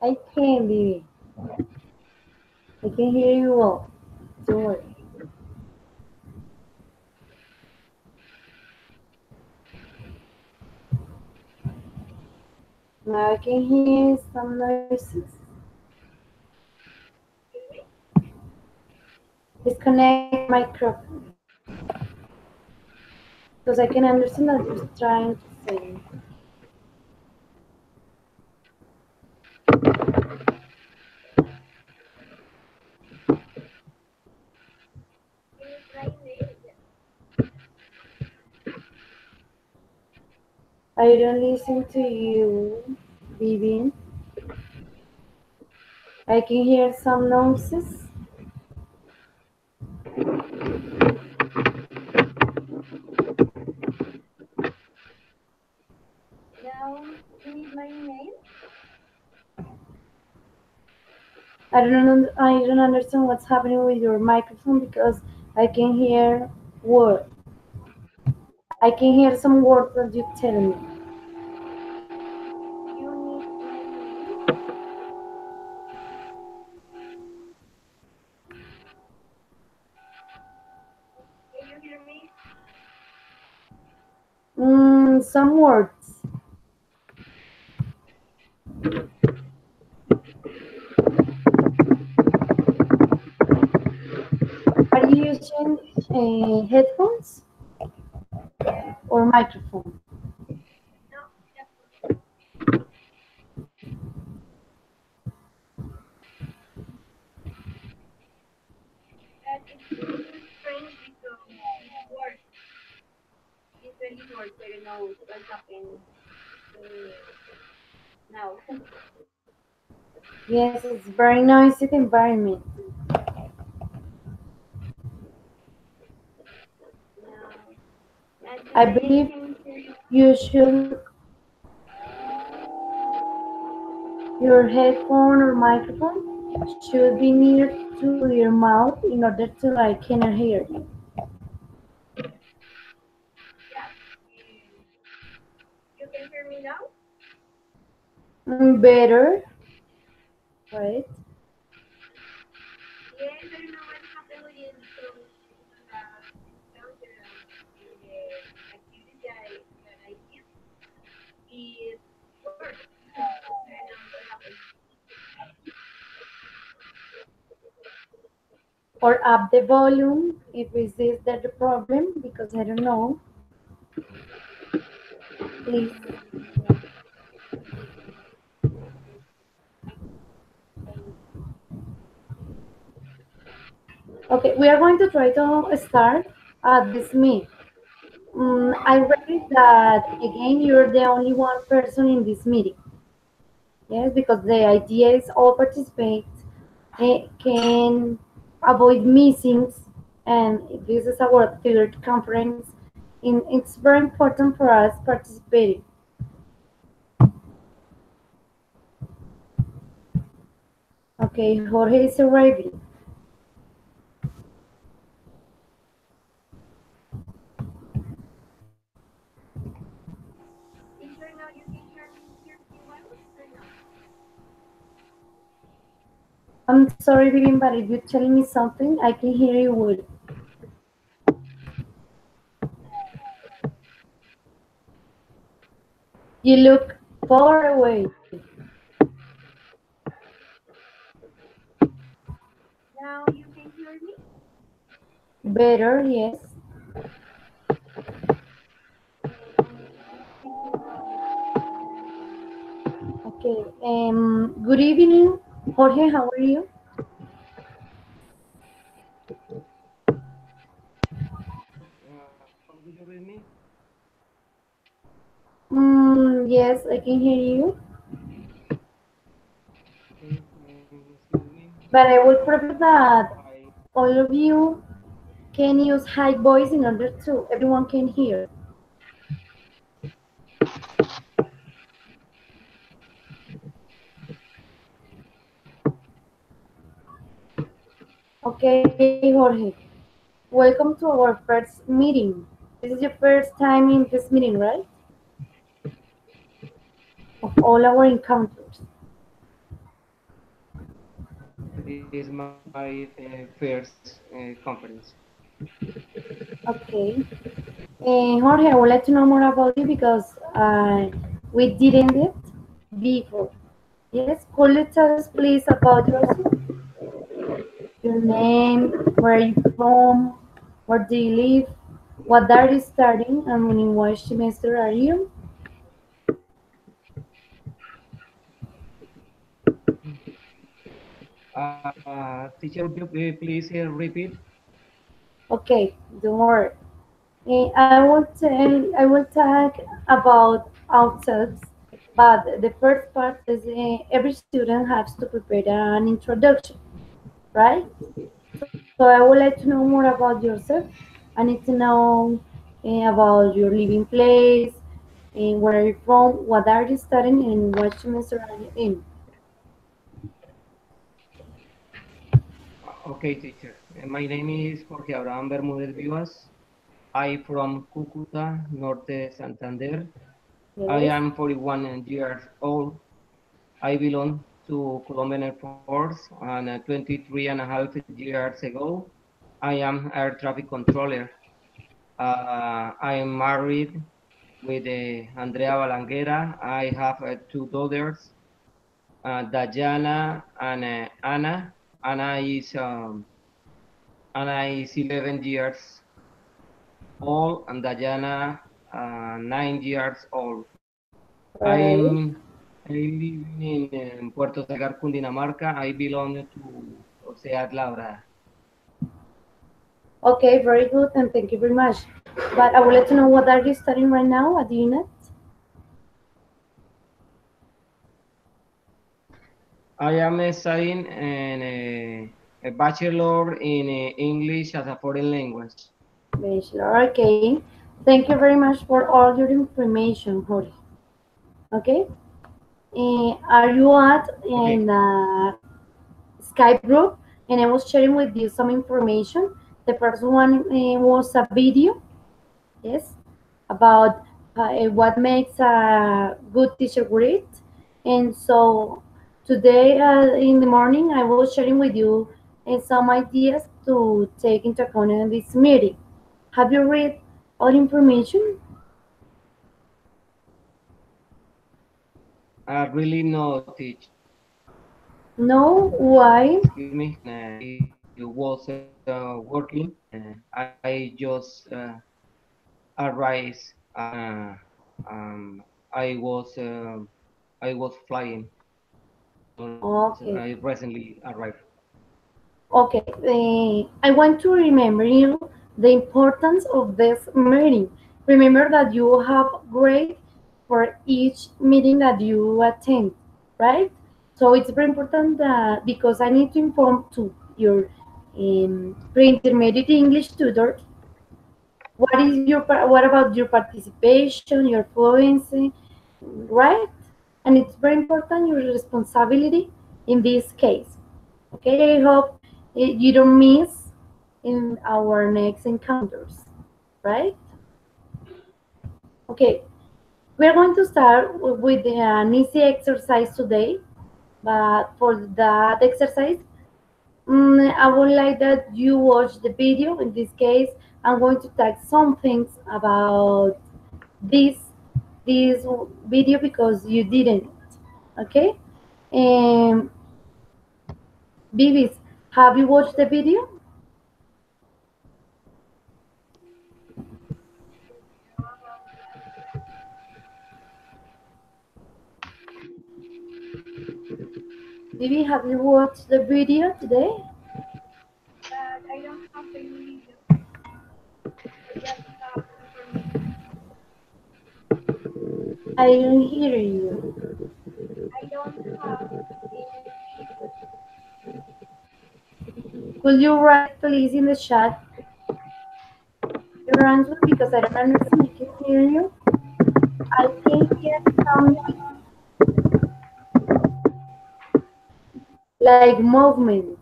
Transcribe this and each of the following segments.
I can, baby. I can hear you well. Don't worry. Now I can hear some noises. Disconnect your microphone. Because I can understand that you're trying to say. I don't listen to you, Vivian. I can hear some noises. I don't understand what's happening with your microphone because I can hear word. I can hear some words that you tell me. Some words. Are you using headphones or microphone? Yes, it's very noisy environment. I believe you should your headphone or microphone should be near to your mouth in order to like cannot hear you. Better, right? Or up the volume if is this that the problem because I don't know. Please. Okay, we are going to try to start this meet. I read that again you're the only one person in this meeting. Yes, because the idea is all participants can avoid missings, and this is our third conference. It's very important for us participating. Okay, Jorge is arriving. I'm sorry, Vivian, but if you're telling me something, I can hear you well. You look far away. Better, yes. Okay. Good evening, Jorge. How are you? How do you read me? Yes, I can hear you. Okay, excuse me. But I would prefer that I all of you can use high voice in order to everyone can hear. Okay, Jorge. Welcome to our first meeting. This is your first time in this meeting, right? Of all our encounters. This is my first conference. Okay. Jorge, I would like to know more about you because we didn't it before. Yes, could you tell us please about yourself? Your name, where are you from, where do you live, what are you studying, and in what semester are you? Teacher, would you please repeat? Okay, don't worry. I will talk about ourselves, but the first part is every student has to prepare an introduction, right? So I would like to know more about yourself. I need to know about your living place, where are you from, what are you studying, and what semester are you in? Okay, teacher. My name is Jorge Abraham Bermúdez Vivas. I from Cúcuta, Norte Santander. I Yes. am 41 years old. I belong to Colombian Air Force, and 23 and a half years ago, I am air traffic controller. I am married with Andrea Balanguera. I have two daughters, Dayana and Anna. Anna is um, Anna is 11 years old, and Dayana 9 years old. Right. I live in Puerto Sagar, Cundinamarca. I belong to Oceat Laura. Okay, very good, and thank you very much. But I would like to know what are you studying right now at the unit? I am studying a bachelor in English as a foreign language. Bachelor. Okay. Thank you very much for all your information, Jorge. Okay. Are you at Okay. in Skype group? And I was sharing with you some information. The first one was a video, yes, about what makes a good teacher great. And so today in the morning, I was sharing with you some ideas to take into account in this meeting. Have you read all information? Really no teach. No? Why? Excuse me. I was working. I just arrived. Um, I was uh, I was flying. Okay. I recently arrived. Okay. I want to remember you the importance of this meeting. Remember that you have grade for each meeting that you attend, right? So it's very important that because I need to inform to your pre-intermediate English tutor what about your participation, your fluency, right? And it's very important your responsibility in this case. Okay, I hope you don't miss in our next encounters, right? Okay, we're going to start with an easy exercise today, but for that exercise, I would like that you watch the video. In this case, I'm going to tag some things about this this video because you didn't. Okay, um, Bibis, have you watched the video? Bibi, have you watched the video today? I don't hear you. Could you write please in the chat your answer because I don't understand. I can hear you. I think it's something like movements.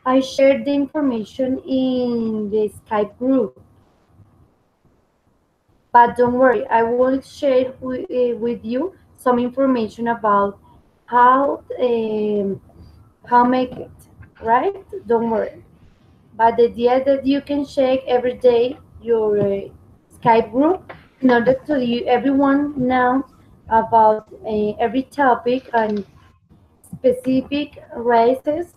I shared the information in the Skype group, but don't worry, I will share with you some information about how make it, right? Don't worry. But the idea that you can check every day your Skype group in order to everyone knows about every topic and specific races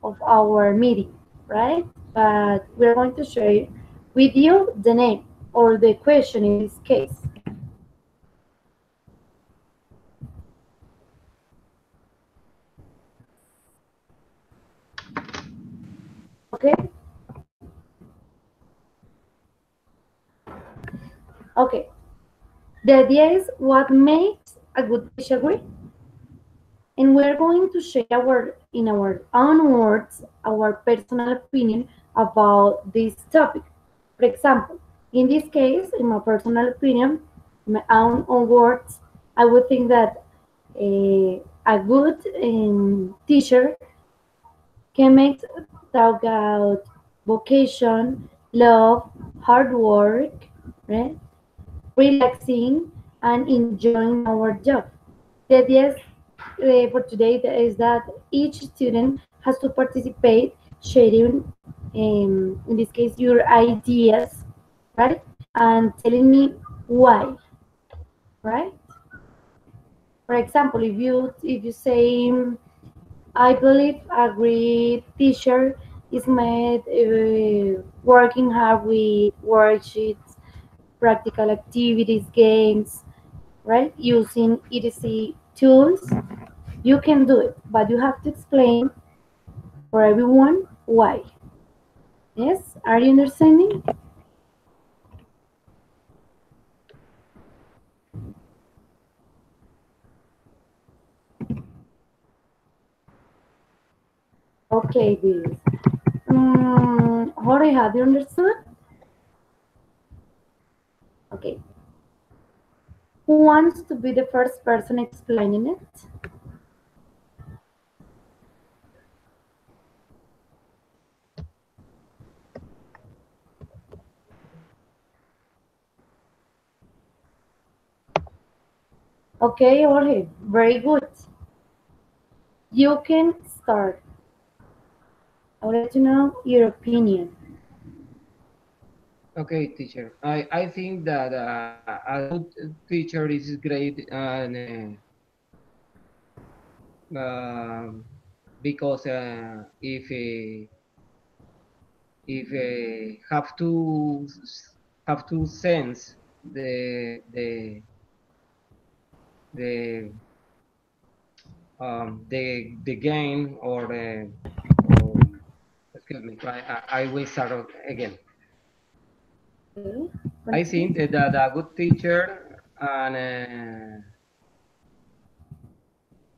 of our meeting, right? But we're going to share with you the name or the question in this case. Okay? Okay. The idea is what makes a good disagree. And we're going to share in our own words, our personal opinion about this topic. For example, in this case, in my personal opinion, my own words, I would think that a good teacher can make talk about vocation, love, hard work, right? Relaxing, and enjoying our job. The idea for today is that each student has to participate, sharing, in this case, your ideas, right? And telling me why, right? For example, if you say, I believe a great teacher is made working hard with worksheets, practical activities, games, right? Using EDC tools, you can do it, but you have to explain for everyone why. Yes, are you understanding? Okay, this. Jorge, have you understood? Okay. Who wants to be the first person explaining it? Okay, Jorge, very good. You can start. I would like to know your opinion. Okay, teacher. I think that a good teacher is great, and because if have to sense the the game or excuse me, I will start again. Okay, I think continue. that a good teacher and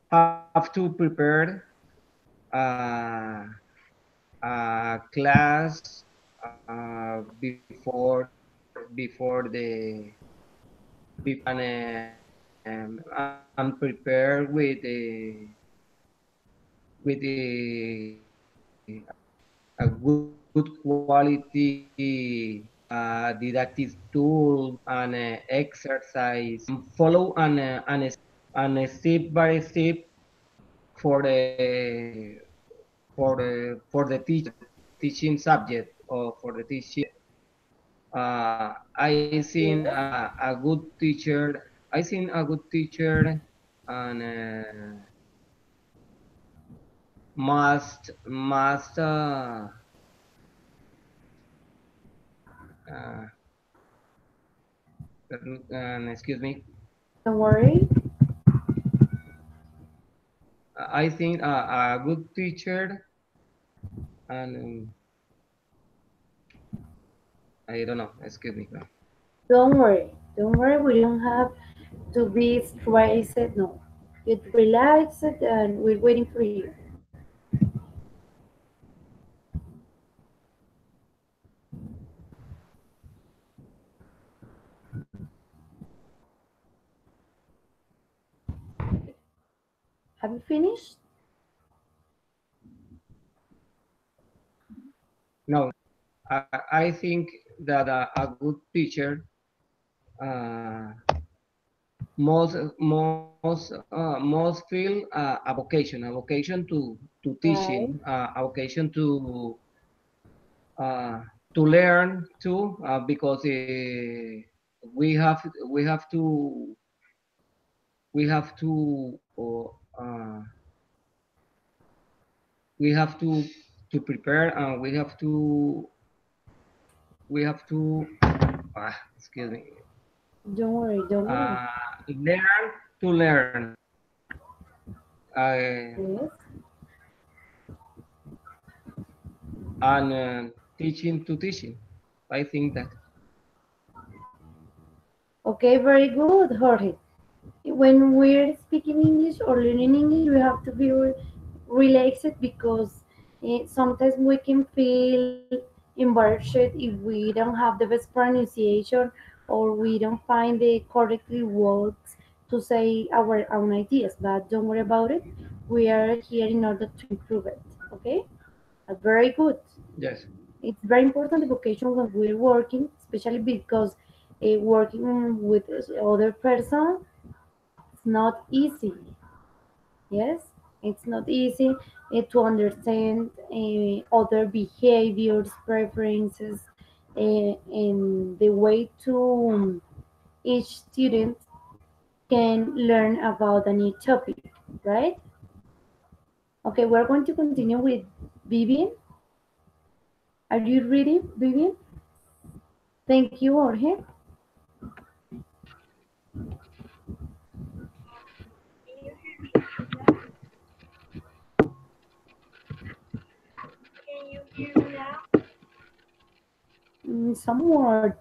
have to prepare uh, a class before and prepare with a good quality didactic tool and exercise follow and step by step for for the teaching subject or for the teaching. I seen Yes. a good teacher. I seen a good teacher and must uh, excuse me. Don't worry. I think a good teacher and I don't know. Excuse me. Don't worry. Don't worry. We don't have to be stressed. No. Get relaxed and we're waiting for you. Have you finished? No, I think that a good teacher uh, must feel a vocation to Right. teaching, a vocation uh, to learn too, because we have we have to we have to we have to prepare, and excuse me, Don't worry, don't worry. learn to learn, uh, Yes. and teaching to teaching. I think that. Okay, very good, Jorge. When we're speaking English or learning English, we have to be relaxed because sometimes we can feel embarrassed if we don't have the best pronunciation or we don't find the correct words to say our own ideas. But don't worry about it. We are here in order to improve it. Okay? Very good. Yes. It's very important the vocation when we're working, especially because working with other person, it's not easy. Yes, it's not easy to understand other behaviors, preferences, and the way to each student can learn about a new topic, right? Okay, we're going to continue with Vivian. Are you ready, Vivian? Thank you, Jorge. Some words.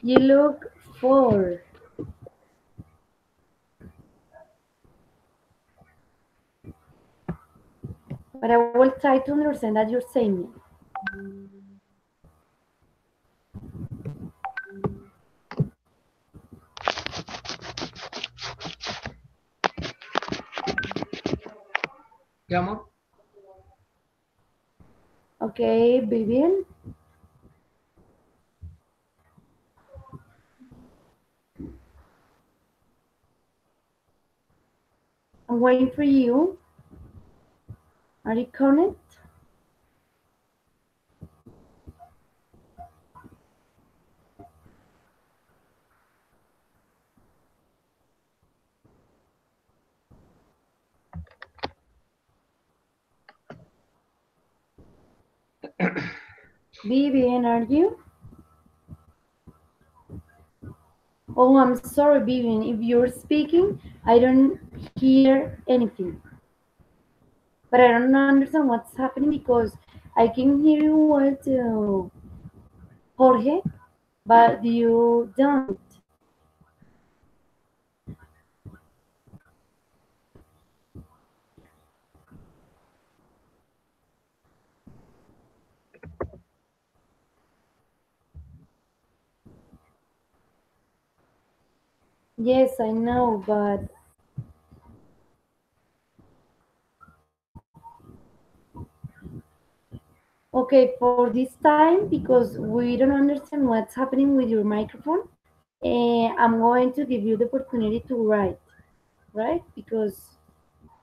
You look for, but I will try to understand that you're saying it. ¿Qué, amor? Okay, Vivian. I'm waiting for you. Are you connect? Vivian, are you? Oh, I'm sorry, Vivian. If you're speaking, I don't hear anything. But I don't understand what's happening because I can hear you well to Jorge, but you don't. Yes, I know, but okay, for this time, because we don't understand what's happening with your microphone, I'm going to give you the opportunity to write, right? Because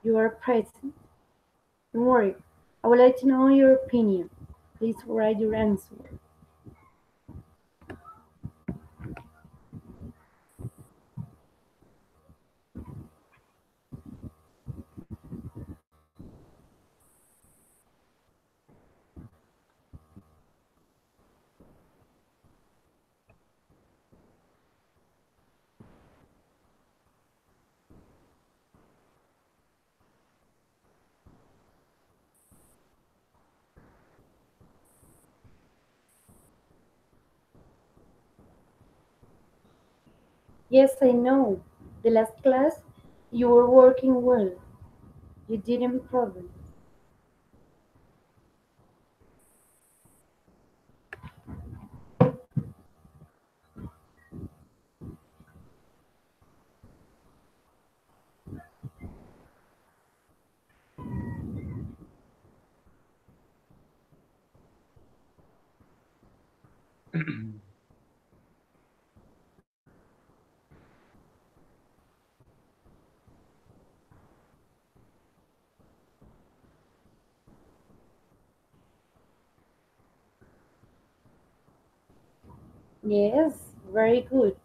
you are present. Don't worry. I would like to know your opinion. Please write your answer. Yes, I know. The last class, you were working well. You didn't problem. Yes, very good.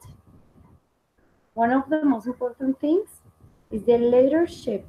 One of the most important things is the leadership.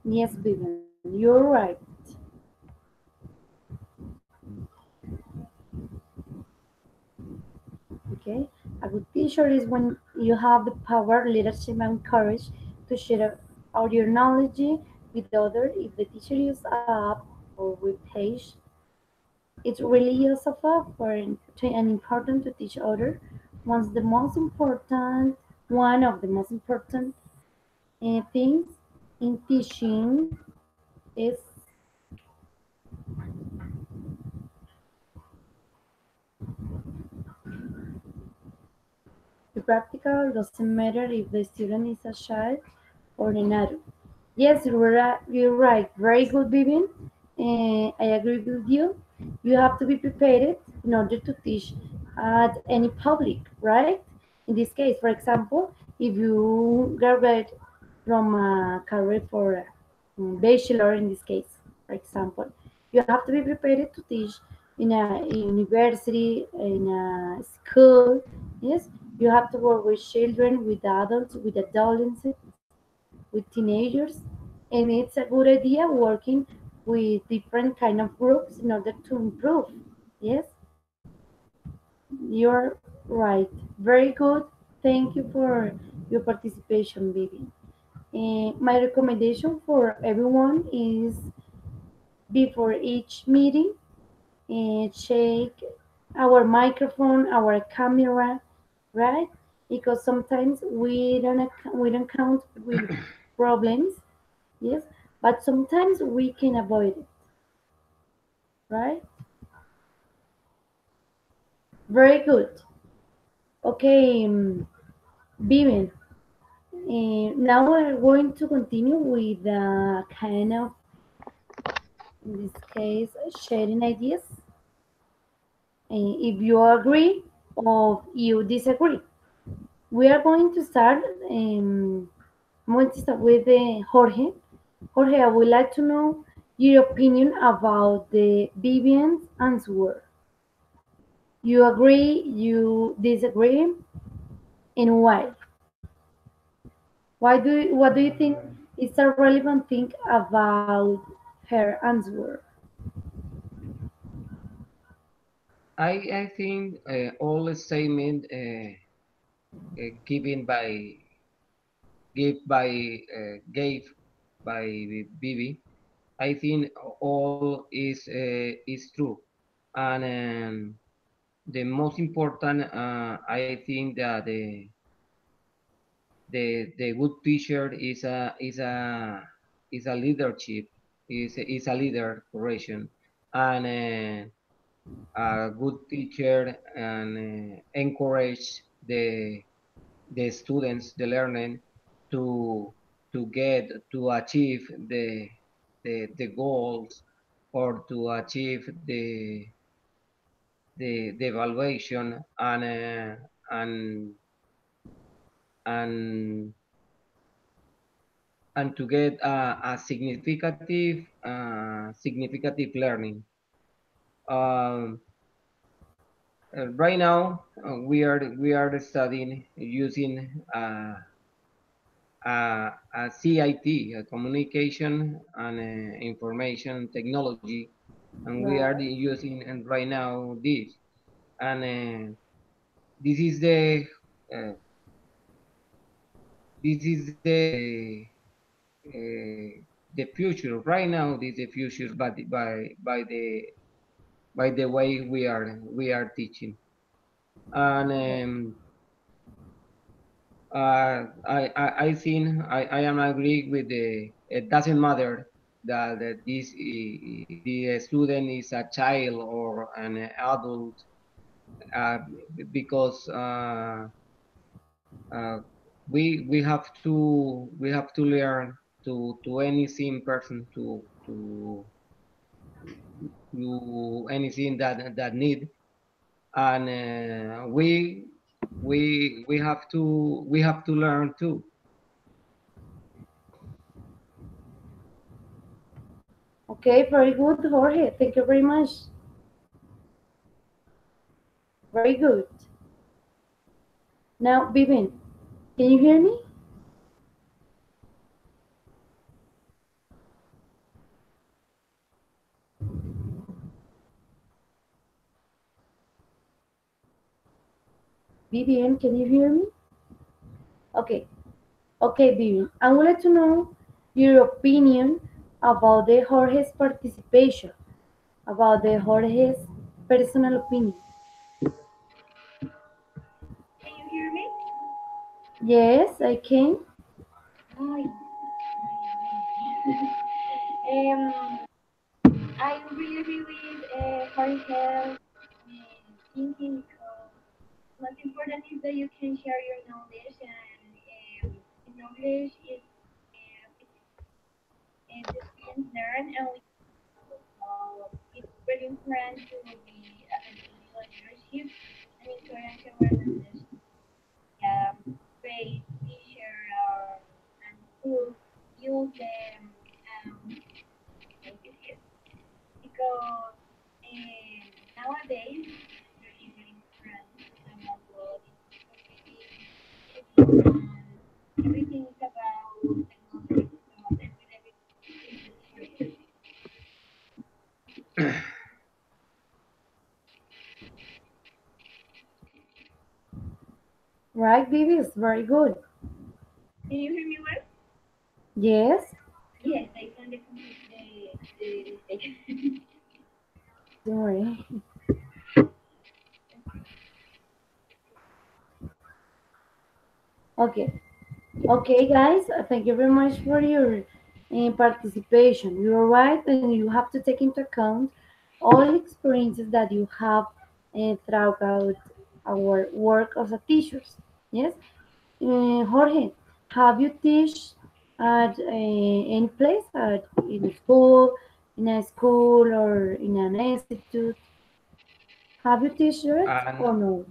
Yes, Vivian, you're right. Okay, a good teacher is when you have the power, leadership, and courage to share out your knowledge with others. If the teacher uses app or web page, it's really useful and important to teach others. One of the most important things in teaching is the practical. Doesn't matter if the student is a child or an adult. Yes, you're right. Very good, Vivian. I agree with you. You have to be prepared in order to teach at any public, right? In this case, for example, if you graduate from a career for a bachelor, in this case, for example, you have to be prepared to teach in a university, in a school. Yes, you have to work with children, with adults, with adolescents, with teenagers, and it's a good idea working with different kind of groups in order to improve. Yes, you're right. Very good. Thank you for your participation, Vivi. My recommendation for everyone is before each meeting, check our microphone, our camera, right? Because sometimes we don't count with problems. Yes, but sometimes we can avoid it, right? Very good. Okay, Vivian. Now we're going to continue with kind of, in this case, sharing ideas. If you agree or you disagree, we are going to start. I'm going to start with Jorge. Jorge, I would like to know your opinion about the Vivian's answer. You agree, you disagree, and why? What do you think is a relevant thing about her answer? I think all statement given by give by gave by Bibi, I think all is true, and the most important, I think that the good teacher is a leadership, is a leader operation, and a good teacher and encourage the students, the learning to get to achieve the goals or to achieve the evaluation and and and to get a significant learning. Um, right now, we are studying using a CIT, a communication and information technology, and we are Right. using and right now this, and this is uh, the future. Right now, this is the future, but by the way we are teaching, and I think I am agree with the. It doesn't matter that this the student is a child or an adult, uh, because uh, we have to learn to anything person to anything that need, and we have to learn too. Okay, very good, Jorge. Thank you very much. Very good. Now, Vivian, can you hear me? Vivian, can you hear me? Okay. Okay, Vivian. I would like to know your opinion about the Jorge's participation, about the Jorge's personal opinion. Can you hear me? Yes, I can. Hi. I really agree with Jorge thinking because what's important is that you can share your knowledge and knowledge is the students learn and we it's very important to be accountable leadership and encourage our knowledge. Yeah, great teacher and schools use them like this because nowadays there is very important and also everything is about technology, so every everything is Right, Vivi, it's very good. Can you hear me well? Yes, Yes, I found the mistake. don't worry. Okay. Okay, guys, thank you very much for your participation. You're right, and you have to take into account all experiences that you have throughout our work as a teachers. Yes, Jorge, have you teach at any place, in a school, or in an institute? Have you teach it And or no?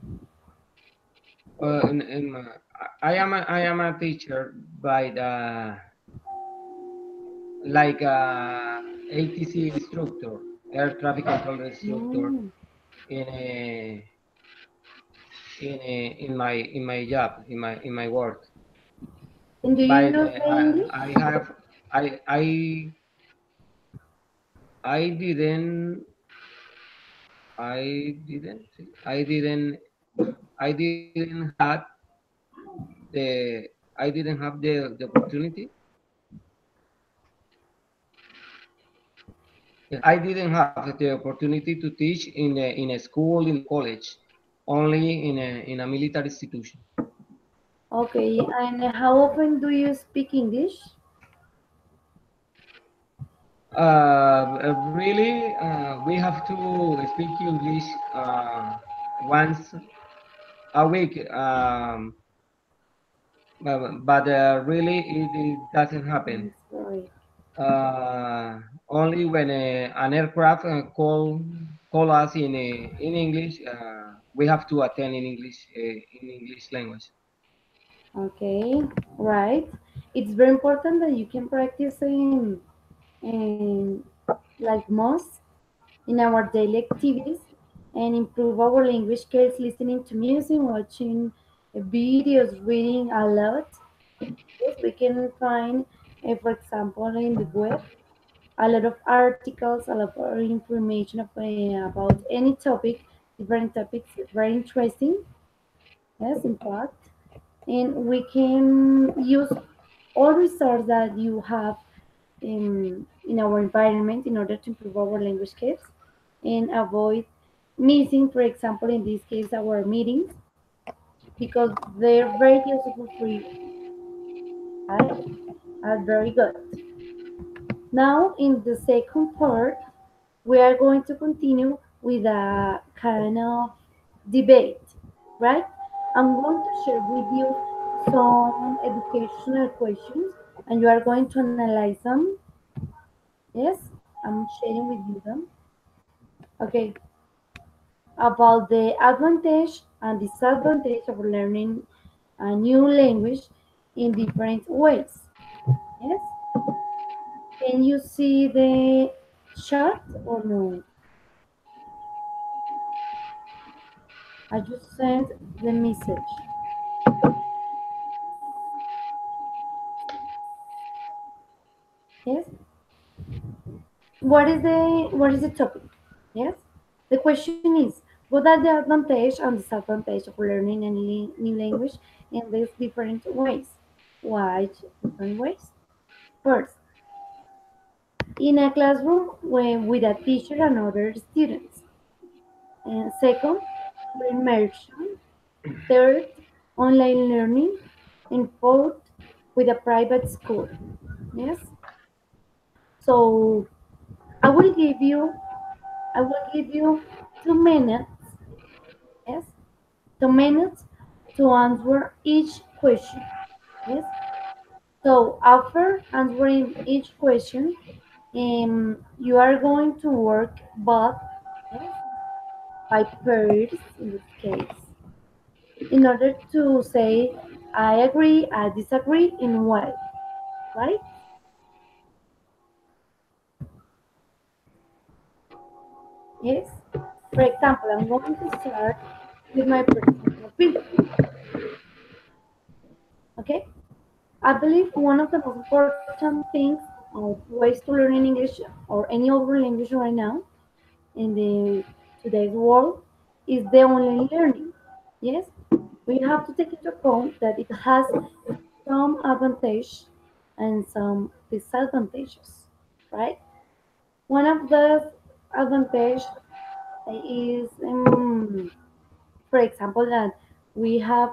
I am a teacher by the like ATC instructor, air traffic control instructor Mm. in in my job in my work. And do you But know the English? I have I didn't I didn't I didn't I didn't have the I didn't have the opportunity. I didn't have the opportunity to teach in a school in a college, only in a military institution. Okay, and how often do you speak English? Really, we have to speak English once a week, but really it doesn't happen. Sorry. Uh, Only when an aircraft call us in English, we have to attend in English language. Okay, right. It's very important that you can practice in like most in our daily activities and improve our language skills listening to music, watching videos, reading a lot. Yes, we can find, for example, in the web, a lot of articles, a lot of information about any topic, different topics, very interesting. Yes, in fact, and we can use all resources that you have in our environment in order to improve our language skills and avoid missing, for example, in this case, our meetings because they're very useful for you, right? Are very good. Now, in the second part, we are going to continue with a kind of debate, right? I'm going to share with you some educational questions and you are going to analyze them. Yes, I'm sharing with you them. Okay, about the advantage and disadvantage of learning a new language in different ways. Yes, can you see the chart or no? I just sent the message. Yes. What is the topic? Yes. The question is, what are the advantage and disadvantage of learning a new language in these different ways? Why different ways? First, in a classroom with a teacher and other students. And second, immersion. Third, online learning. And fourth, with a private school. Yes. So I will give you I will give you 2 minutes. Yes, 2 minutes to answer each question. Yes. So after answering each question, you are going to work both, yes, by pairs in this case, in order to say I agree, I disagree, in why, right? Yes. For example, I'm going to start with my personal opinion. Okay. I believe one of the most important things of ways to learn in English or any other language right now in the today's world is the online learning. Yes, we have to take into account that it has some advantage and some disadvantages, right? One of the advantage is, for example, that we have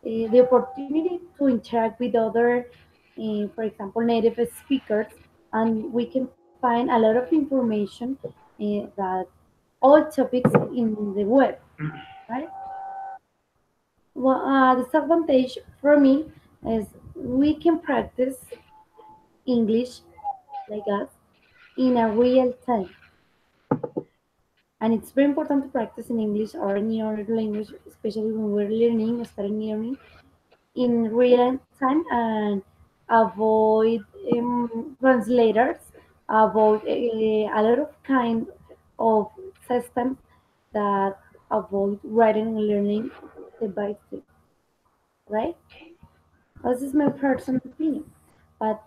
the opportunity to interact with other, for example, native speakers, and we can find a lot of information that all topics in the web, right? Well, disadvantage for me is we can practice English like us in a real time. And it's very important to practice in English or any other language, especially when we're learning, starting learning in real time and avoid translators, avoid a lot of kind of systems that avoid writing and learning step by step, right? This is my personal opinion. But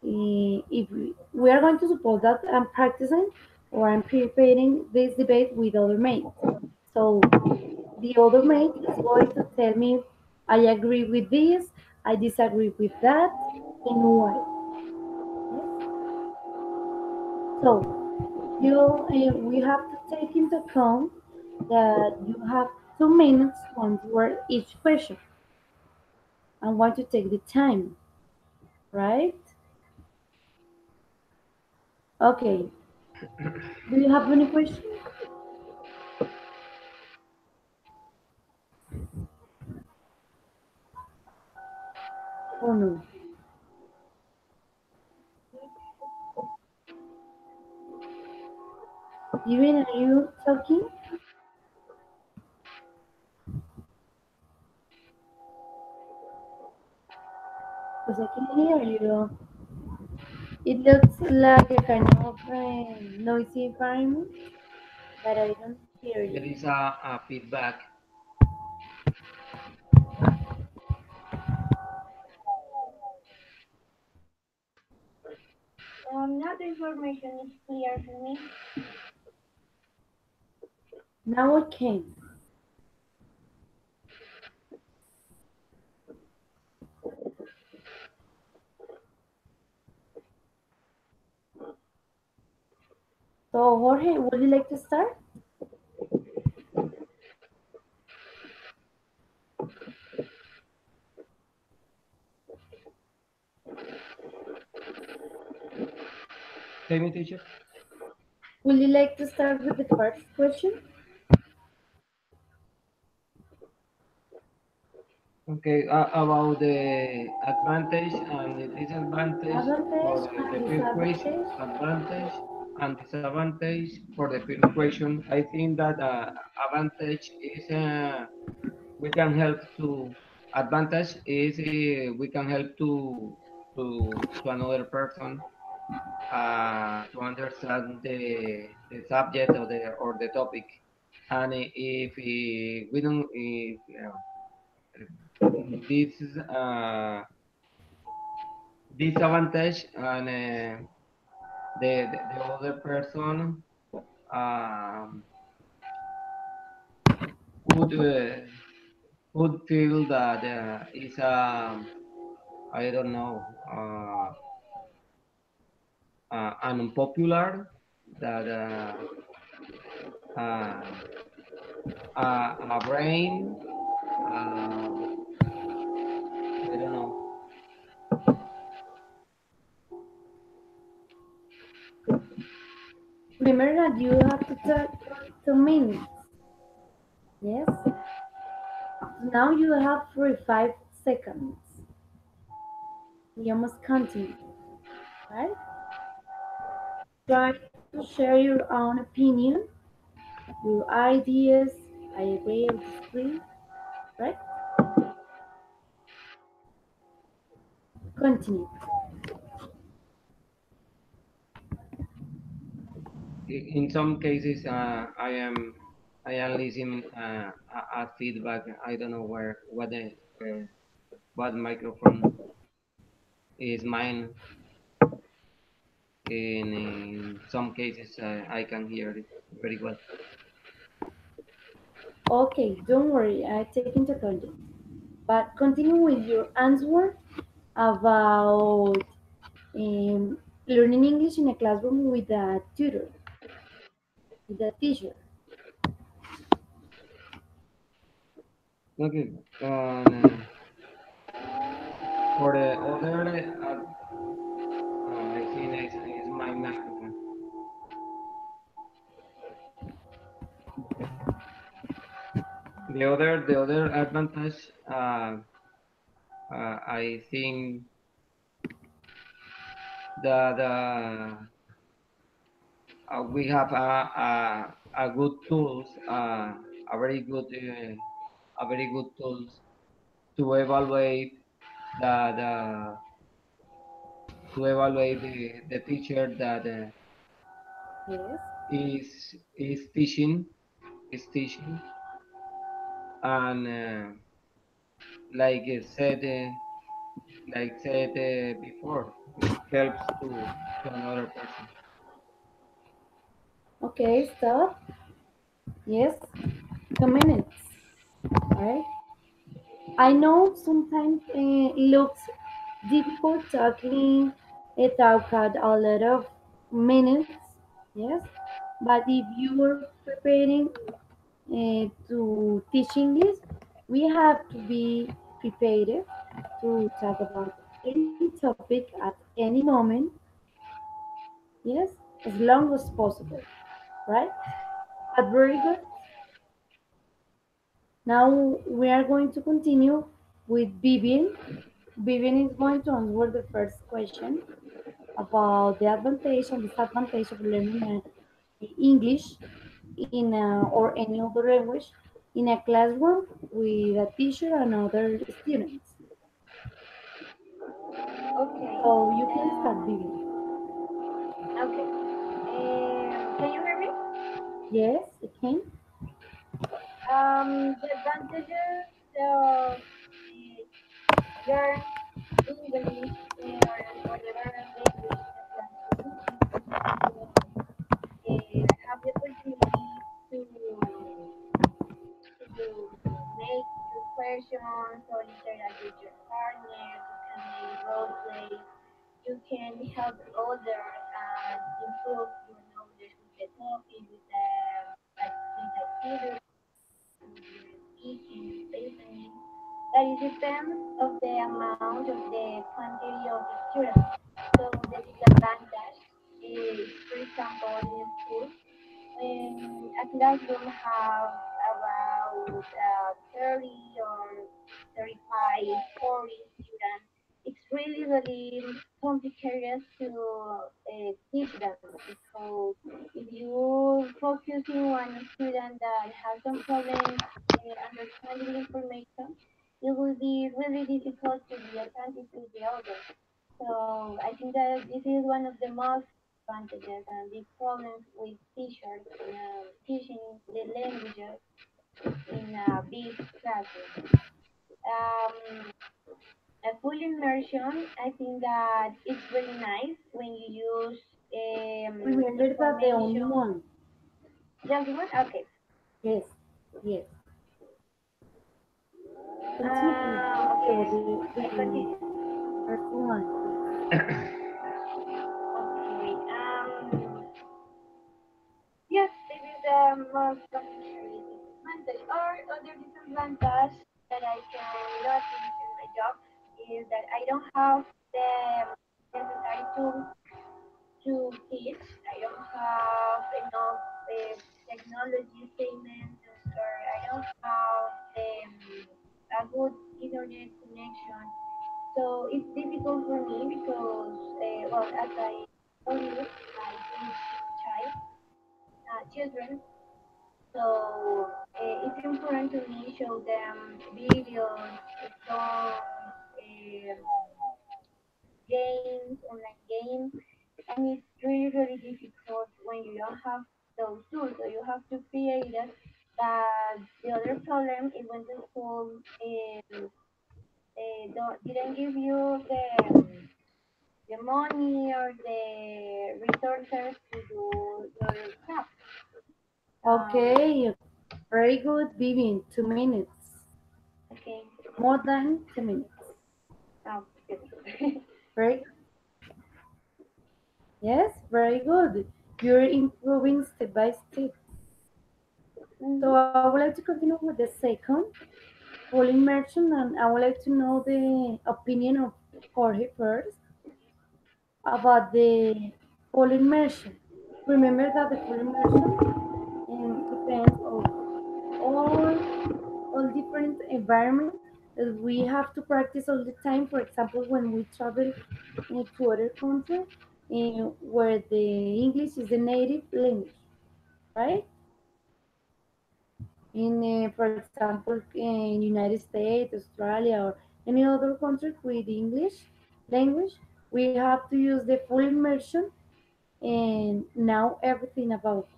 if we are going to suppose that I'm practicing or I'm preparing this debate with other mates. So the other mate is going to tell me, I agree with this, I disagree with that, and why. Yes? So we have to take into account that you have 2 minutes to answer each question. I want to take the time, right? Okay. Do you have any question? Or no? Even are you talking? Because I can hear you. It looks like a kind of noisy environment, but I don't hear you. There is a feedback. Now the information is clear for me. Now I can. So, Jorge, would you like to start? Tell me, teacher. Would you like to start with the first question? Okay, about the advantage and the disadvantage for Advantage the and first question, disadvantage. advantage and disadvantage for the first question. I think that advantage is we can help to advantage is we can help to another person to understand the subject or the topic, and if we don't if this is disadvantage and the other person um, could could feel that is I don't know unpopular that uh, a brain I don't know. Remember that you have to talk 2 minutes. Yes. Now you have 45 seconds. You must continue, right? Try to share your own opinion, your ideas. I agree or disagree, right? Continue. In some cases, I am listening a feedback. I don't know where what microphone is mine. In some cases, I can hear it very well. Okay, don't worry. I take into account it. But continue with your answer about learning English in a classroom with a tutor, with a teacher. Okay. For the other, I think is my microphone. The other advantage, I think that we have a good tools, a very good tools to evaluate the the teacher that Yes. is teaching is teaching and like I said before, it helps to another person. Okay, stop. Yes, 2 minutes. Right. I know sometimes it looks difficult talking it out at a lot of minutes. Yes, but if you are preparing to teach English, we have to be prepared to talk about any topic at any moment. Yes, as long as possible. Right? But very good. Now we are going to continue with Vivian. Vivian is going to answer the first question about the advantage and disadvantage of learning English in or any other language in a classroom with a teacher and other students. Okay. So you can start, Vivian. Okay. Can you hear me? Yes, I can. The advantages of learn English or whatever language in a classroom is that you have the opportunity to make your questions or interact with your partners. You can make role plays. You can help others and improve your knowledge with the topic, with the tutor, with your speaking, your listening. That it depends of the amount of the quantity of the students. So the disadvantage classroom have about 30 or 35, 40 students. It's really, really complicated to teach them because if you focus in one student that has some problems understanding information, it will be really difficult to be attentive to the others. So I think that this is one of the most advantages and big problems with teachers teaching the languages in a big classroom. Um, a full immersion, I think that it's really nice when you use Remember that the only information. one. Just one? Okay. Yes, yes. Continue, please. Okay. I The continue. first one, please. Okay. Yes, this is the most necessary disadvantage. Or other disadvantage that I can notice in my job is that I don't have the necessary tools to teach. I don't have enough technology payments, or I don't have a good internet connection. So it's difficult for me because, well, as I told you, I teach children. So it's important to me show them videos, songs, games, online games, and it's really really difficult when you don't have those tools. So you have to create it. But the other problem is when the school didn't give you the money or the resources to do your stuff. Um, Okay, very good, Vivian. 2 minutes. okay. More than 2 minutes. Good. Very Yes, very good. You're improving step by step. So Mhm. I would like to continue with the second full immersion, and I would like to know the opinion of Jorge first about the full immersion. Remember that the full immersion depends of all all different environments that we have to practice all the time. For example, when we travel to other country, where the English is the native language, right? For example, in United States, Australia, or any other country with English language, we have to use the full immersion and know everything about,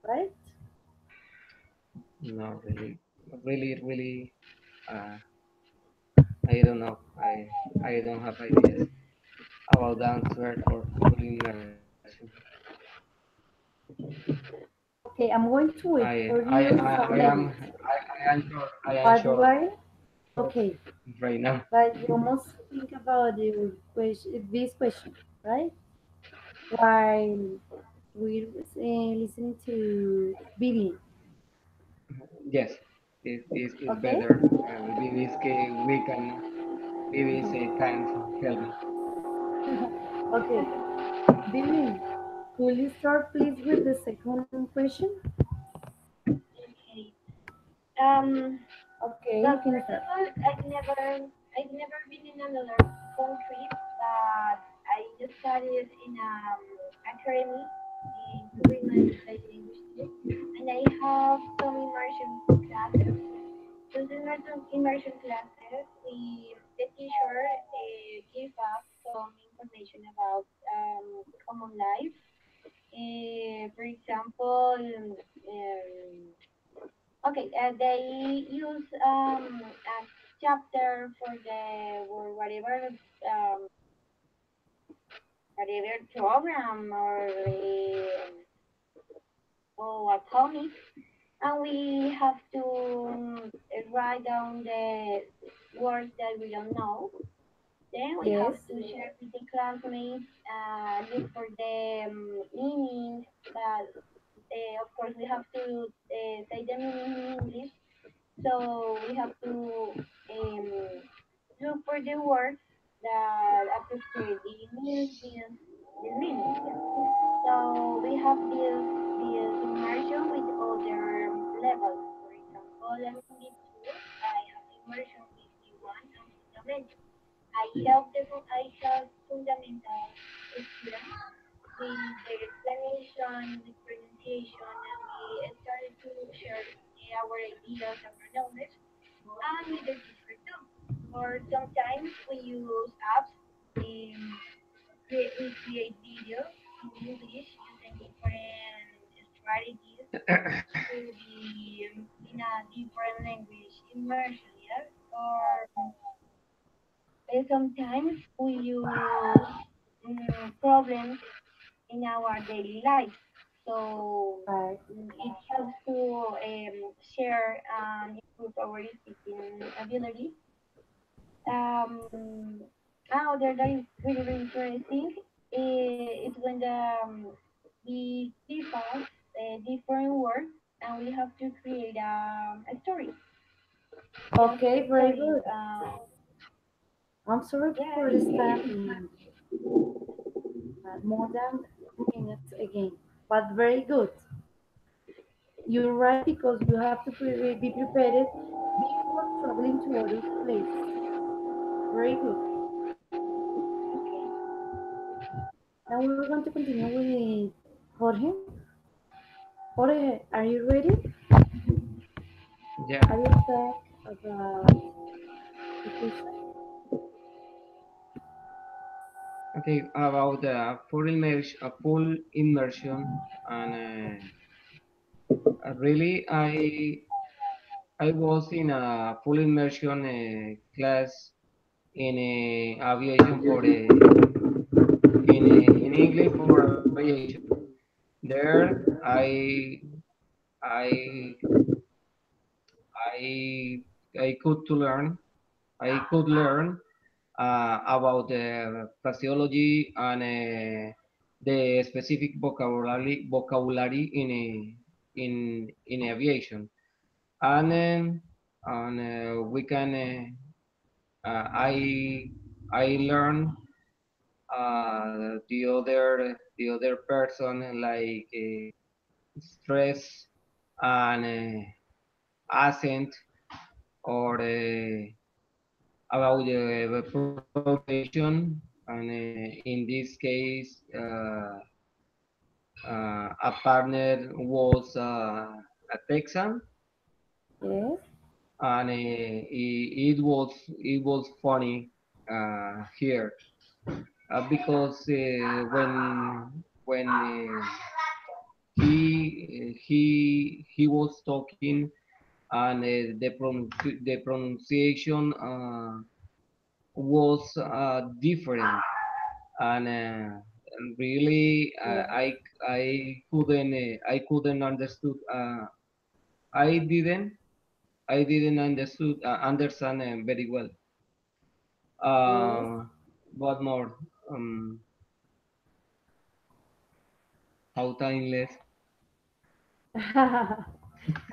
right? No, really, really, really. Uh, I don't know. I don't have ideas about the answer for full immersion. Okay, I'm going to wait for you I some am minutes. I am By the sure way, okay, right now. but you must think about this question, right? While we're listening to Vivian, Yes, this is okay? better. We can BBC can help me. Okay, Vivian, could you start please with the second question? Okay. Um, Okay, you well, can first of start. all, I've never been in another country, but I just studied in academy in Suriname State University, and I have some immersion classes. Those immersion classes, the teacher give us some information about common life. For example, okay, they use a chapter for the or whatever program or a comic, and we have to write down the words that we don't know. Then we have Yes, to share with the classmates, look for the meaning. But of course, we have to say the meaning in English. So we have to look for the words that associate the meaning. Yeah. So we have this this immersion with other levels. For example, in B2, I have immersion with B1 and fundamental. I help fundamental students with their explanation, the pronunciation, and we started to share our ideas, our knowledge, and with the teacher too. Or sometimes we use apps. We create videos in English using different strategies to be in a different language immersion, yes? Or sometimes we use problems in our daily life. So Right. it helps to share and improve our speaking ability. Another that is really, really interesting is when we define different words and we have to create a story. Yes, Okay, very stories. good. I'm sorry Yeah, for starting more than 2 minutes again, but very good. You're right because you have to be prepared before traveling to other place. Very good. okay. Now we're going to continue with Jorge. Jorge, are you ready? Yeah. Are you back about the question? Okay. About full immersion, and really, I was in a full immersion class in aviation for in English for aviation. There, I I I could to learn. I could learn about the physiology and the specific vocabulary in aviation, and we can I learn the other person like stress and accent or about the pronunciation, and in this case, a partner was a Texan, Yes. and it was funny here because when he was talking, and the pronunciation was different, and really Yes. I couldn't understood I didn't understand very well. Yes. Uh, what more? Um, how time left?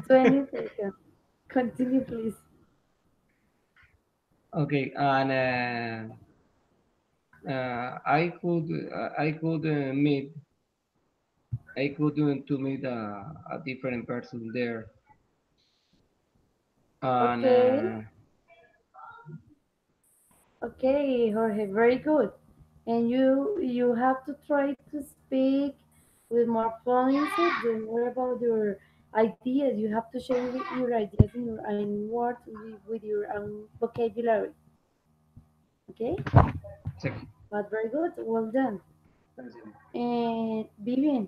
20 seconds. Continue, please. Okay, and I could to meet a different person there, and Okay. Okay, Jorge, very good. And you have to try to speak with more fluency. Don't worry about your ideas. You have to share your ideas in your own words with your own vocabulary. Okay, check. but very good. Well done. And Vivian,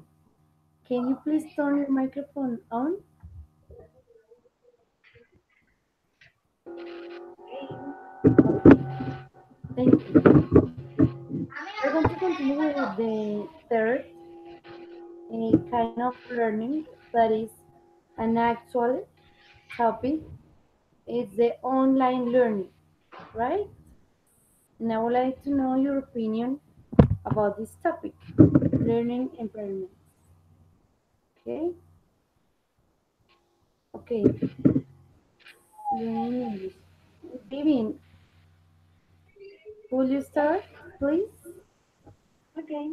can you please turn your microphone on? Okay, thank you. We're going to continue with the third kind of learning that is an actual topic. It's the online learning, right? And I would like to know your opinion about this topic, learning environments. Okay, okay, learning English. Vivian, will you start, please? Okay.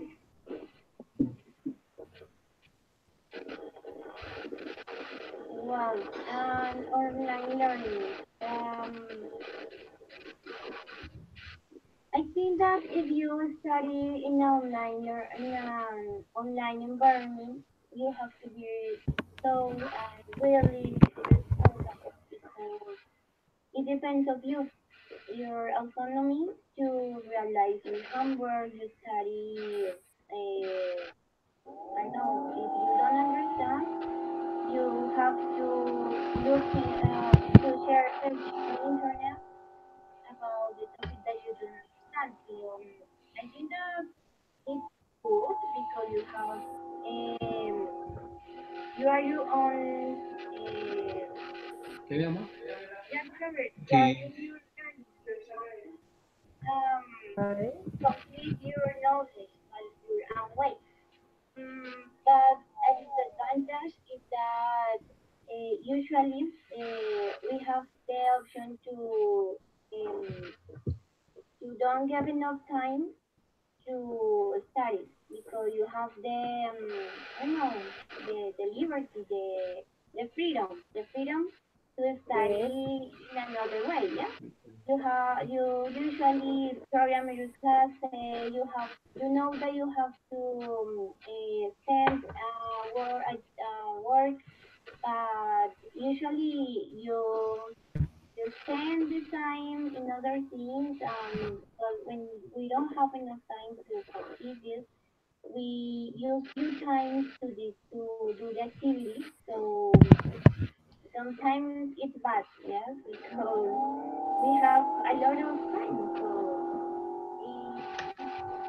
and online learning. Um, I think that if you study in an online environment, you have to be so really responsible because it depends of you, your autonomy to realize your homework, you study. I know if you don't understand, you have to to share search on the internet about the topic that you don't understand. So I think that it's good because you are your own ¿Qué mi amor? yeah, correct. Yeah, Sí. you can um Right. complete your knowledge by your own way. But a disadvantage is that usually we have the option to don't get enough time to study because you have I don't know the liberty the freedom to Yes. study in another way. Yeah, you usually program your class. You know that you have to send work, but usually you spend the time in other things. But when we don't have enough time to complete this, we use few times to do the activity. So sometimes it's bad, yes, because we have a lot of time. So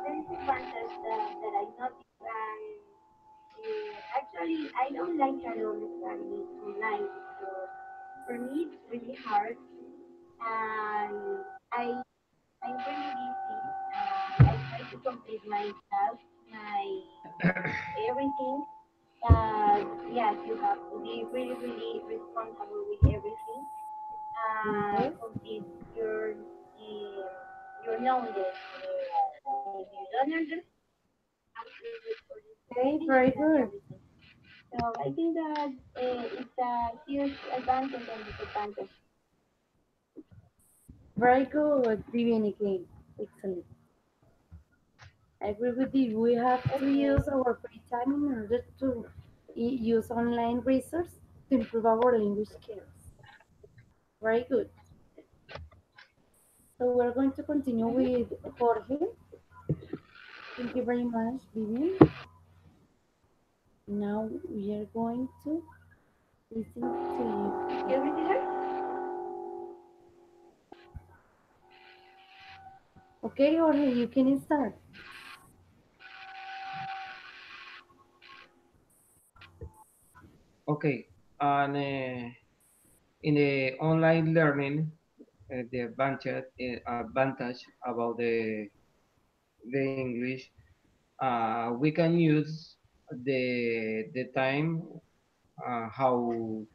there is advantage that I noticed. And actually, I don't like a lot of studying online because for me it's really hard, and I'm really busy. I try to complete my tasks, my everything. But yes, you have to be really, really responsible with everything and Yes. complete your knowledge. If you don't understand, you have to look for Okay, information very and good. everything. So I think that it's a huge advantage and disadvantage. Very good, Vivian again. Excellent. I agree with you. We have to Okay. use our free time in order to use online resources to improve our language skills. Very good. So we're going to continue Mm-hmm. with Jorge. Thank you very much, Vivian. Now we are going to listen to you. You ready, sir? Okay, Jorge, you can start. Okay. And in the online learning, the advantage about the English, we can use the time how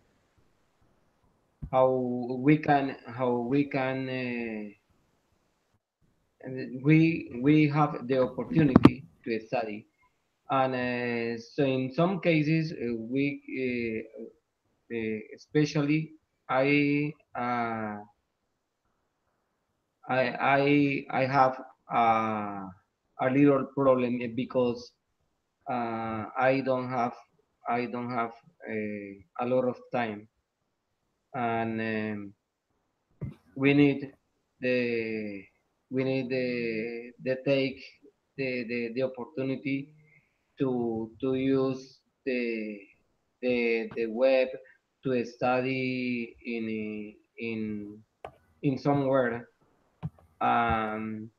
how we can we have the opportunity to study, and so in some cases especially I uh, I have a little problem because I don't have a lot of time, and we need the we need the take the opportunity to use the web to study in somewhere. um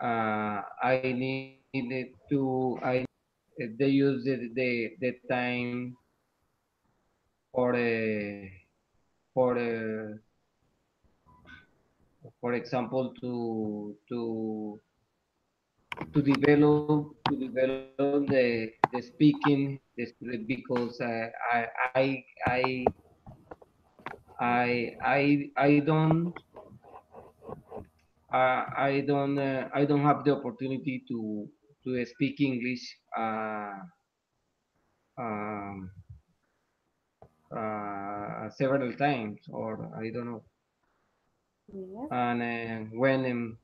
I needed to they use the time for for for example to develop the speaking because I don't have the opportunity to speak English um, several times, or I don't know. Yes. And when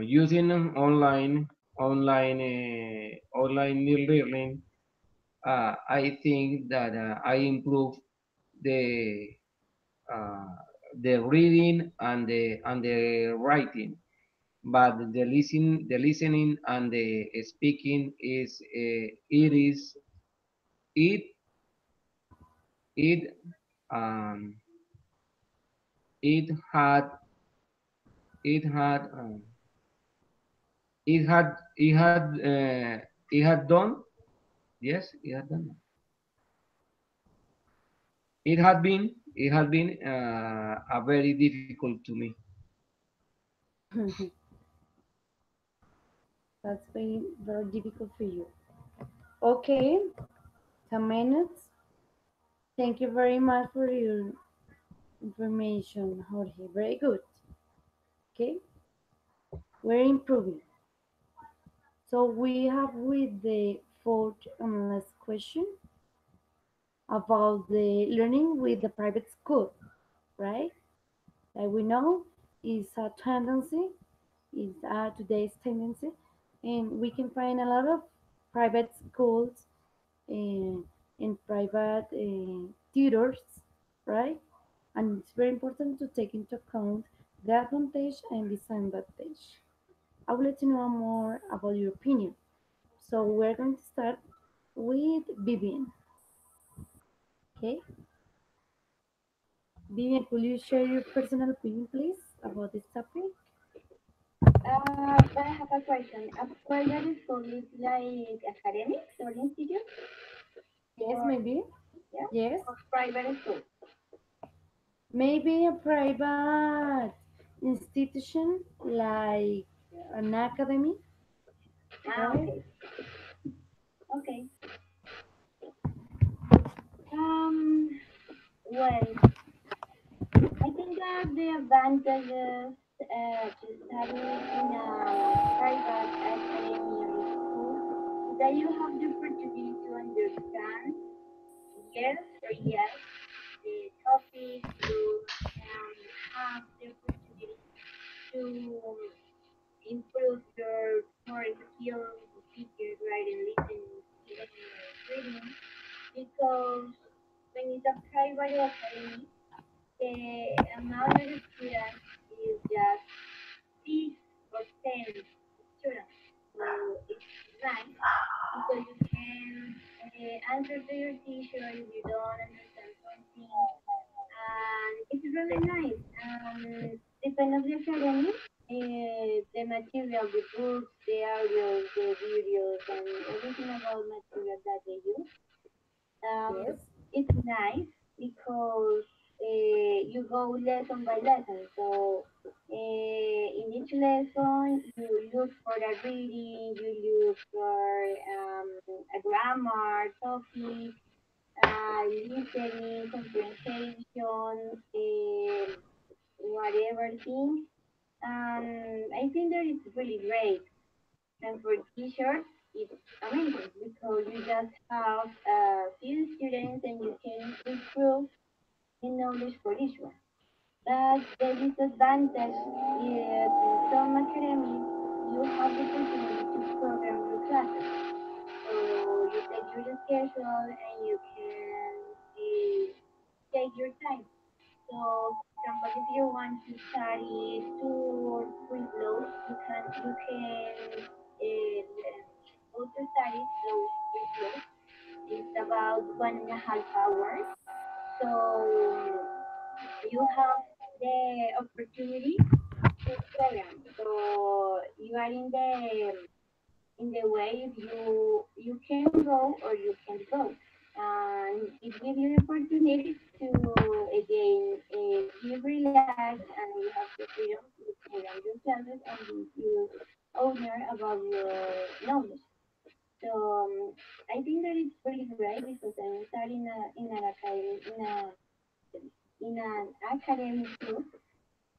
using online learning, I think that I improve the uh, the reading and the writing, but the listening and the speaking is it it um, it had it had it had done, yes, it had done, it had been a very difficult to me. That's very difficult for you. Okay, 10 minutes. Thank you very much for your information, Jorge. Very good. Okay, we're improving. So we have with the fourth and last question about the learning with the private school, right? That we know is a tendency, is today's tendency, and we can find a lot of private schools and private tutors, right? And it's very important to take into account the advantage and disadvantage. I will let you know more about your opinion. So we're going to start with Vivian. Okay, Vivian, could you share your personal opinion, please, about this topic? But I have a question. A private school is like academics or institute, Yes, or maybe. yeah, Yes, or private school. maybe a private institution like an academy, Ah, right? okay, okay. Um, well, I think that the advantages to study in a private academy or school is that you have the opportunity to understand yes or yes the topic. You can have the opportunity to improve your more skills, speaking, writing, listening, reading, because when it's a private academy, the amount of students is just 6 or 10 students. So it's nice because you can answer to your teacher if you don't understand something, and it's really nice. Depending on the academy, the material, the books, the audios, the videos, and everything about material that they use. Yes, It's nice because you go lesson by lesson. So in each lesson, you look for the reading, you look for a grammar topic, listening, comprehension, whatever thing. And I think that it's really great. And for teachers, it's amazing because you just have a few students and you can improve the knowledge for each one. But the disadvantage is in some academies, you have the opportunity to program your classes. So you take your schedule and you can take your time. So, for example, if you want to study 2 or 3 blocks, you can go to study those 3 blocks. It's about 1.5 hours. So you have the opportunity to program. So you are in the way you can go or you can go, and it gives you the opportunity to again be relaxed, and you have the freedom to program your classes and be you owner about your knowledge. So I think that it's really great because I'm studying in an academy too,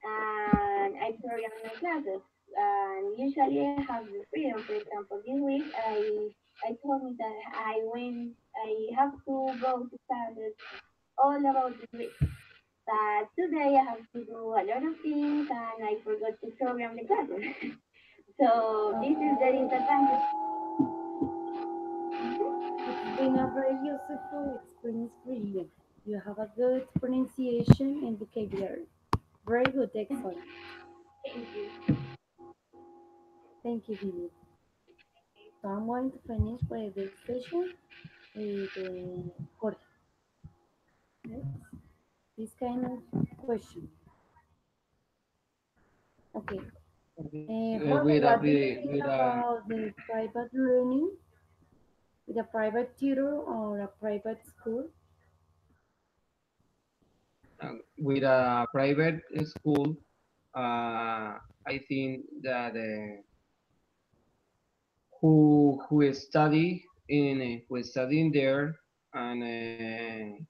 and I program my classes. And usually I have the freedom. For example, this week I told me that I have to go to classes all about this week. But today I have to do a lot of things and I forgot to program the classes. So this is the Okay. disadvantage. It's been a very useful experience for you. You have a good pronunciation and vocabulary. Very good, excellent. Thank you. Thank you, Vivi. So I'm going to finish with this session with Jorge. Yes, this kind of question. Okay. Jorge, With a what do you think with a about the private learning with a private tutor or a private school? with a private school, I think that who study in there and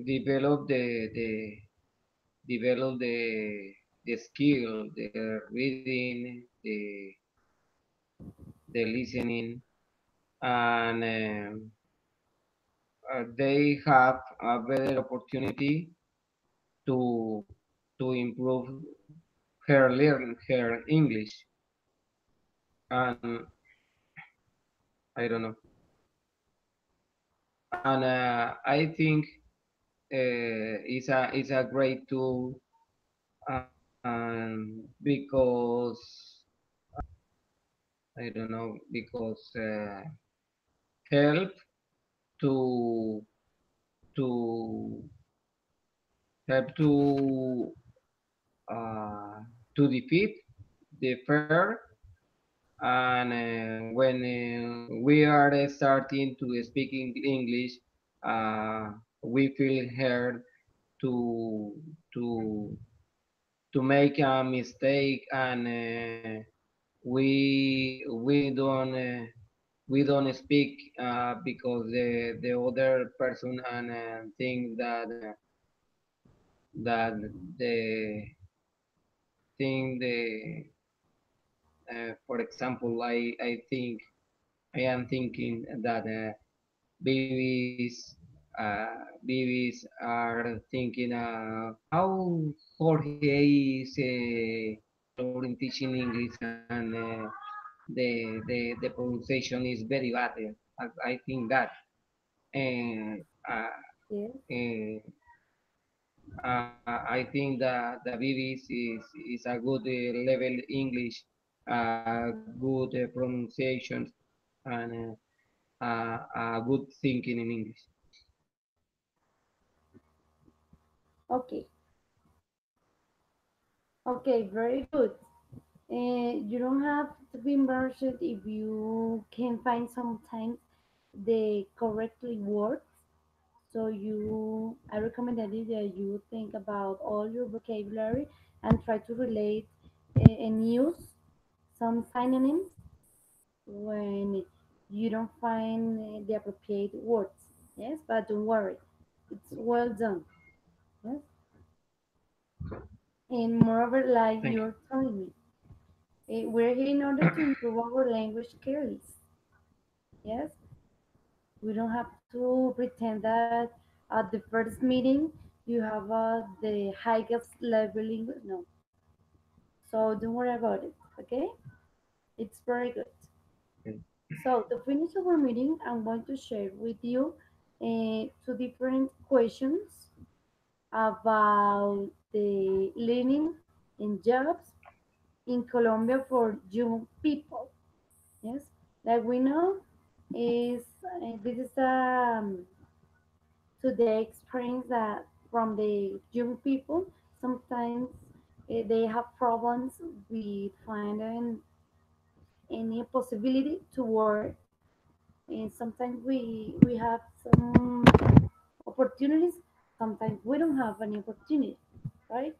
develop develop the skill, the reading, the listening, and they have a better opportunity to to improve her English. And I don't know. And I think it's a great tool, because I don't know, because help to to help uh, to defeat the fear. And when we are starting to speak English, we feel heard to to to make a mistake, and we don't speak because the other person and think that the thing the for example, I am thinking that babies are thinking how Jorge is in teaching English, and the pronunciation is very bad. I think that, and Yes. I think that the babies is a good level English, good pronunciation, and good thinking in English. Okay. Okay, very good. You don't have to be embarrassed if you can find sometimes the correctly words. So I recommend that you think about all your vocabulary and try to relate and use some synonyms when you don't find the appropriate words. Yes, but don't worry, it's well done. Yes, and moreover, like Thank you're telling me, we're here in order to improve our language skills. Yes, we don't have to pretend that at the first meeting you have the highest level English. No, so don't worry about it. Okay, it's very good. you. So to finish our meeting, I'm going to share with you two different questions about the learning and jobs in Colombia for young people. Yes, like we know, is this is today experience that from the young people sometimes they have problems with finding any possibility to work, and sometimes we have some opportunities, sometimes we don't have any opportunity, right?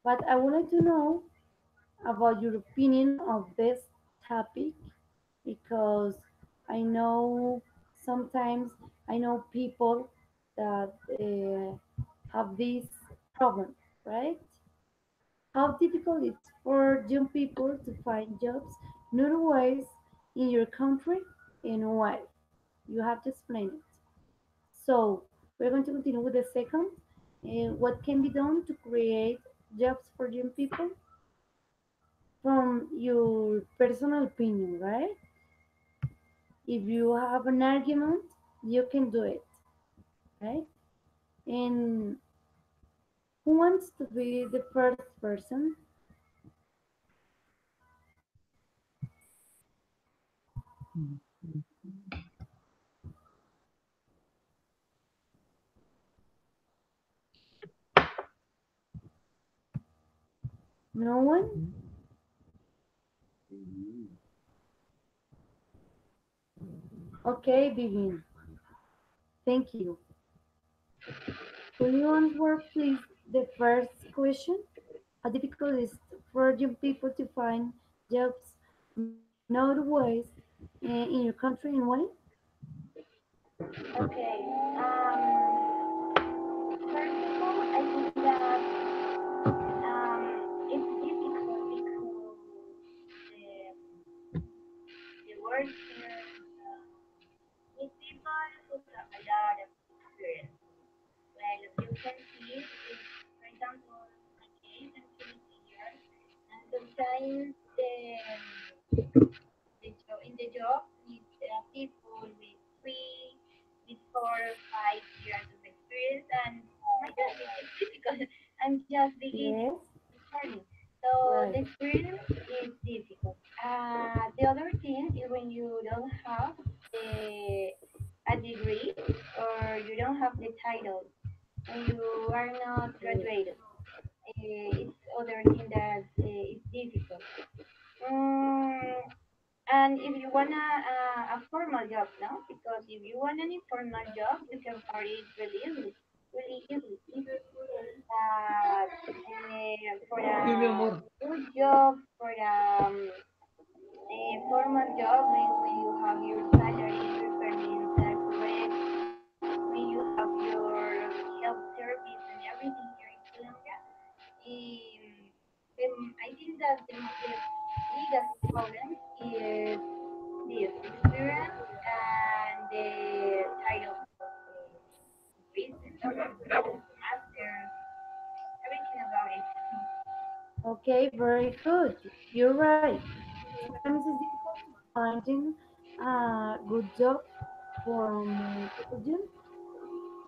But I wanted to know about your opinion of this topic, because I know sometimes I know people that have this problem, right? How difficult it's for young people to find jobs, not always in your country and why. You have to explain it. So we're going to continue with the second. What can be done to create jobs for young people from your personal opinion, right? If you have an argument, you can do it, right? And who wants to be the first person? No one? Okay, begin. Thank you. Could you answer, please, the first question? How difficult is for young people to find jobs nowadays in your country and why? Okay. First of all, I think that it's difficult because the work here with people who have a lot of experience. Well, as you can see, it's, for example, my case, I'm 20 years, and sometimes in the job with people with 4, 5 years of experience, and oh my God, it's difficult. I'm just beginning, Yes, starting. So right. the experience is difficult. The other thing is when you don't have a degree or you don't have the title, when you are not graduated. It's other thing that is difficult. Mm, and if you want a formal job, no? Because if you want an informal job, you can find it really easily, really easy. For Sí, mi a amor. good job, for a formal job, when you have your salary, your permits are correct, when you have your health service and everything here in Colombia, I think that the biggest problem is this experience and the title, degrees, masters, everything about it. Okay, very good. You're right. Sometimes it's difficult to finding a good job for people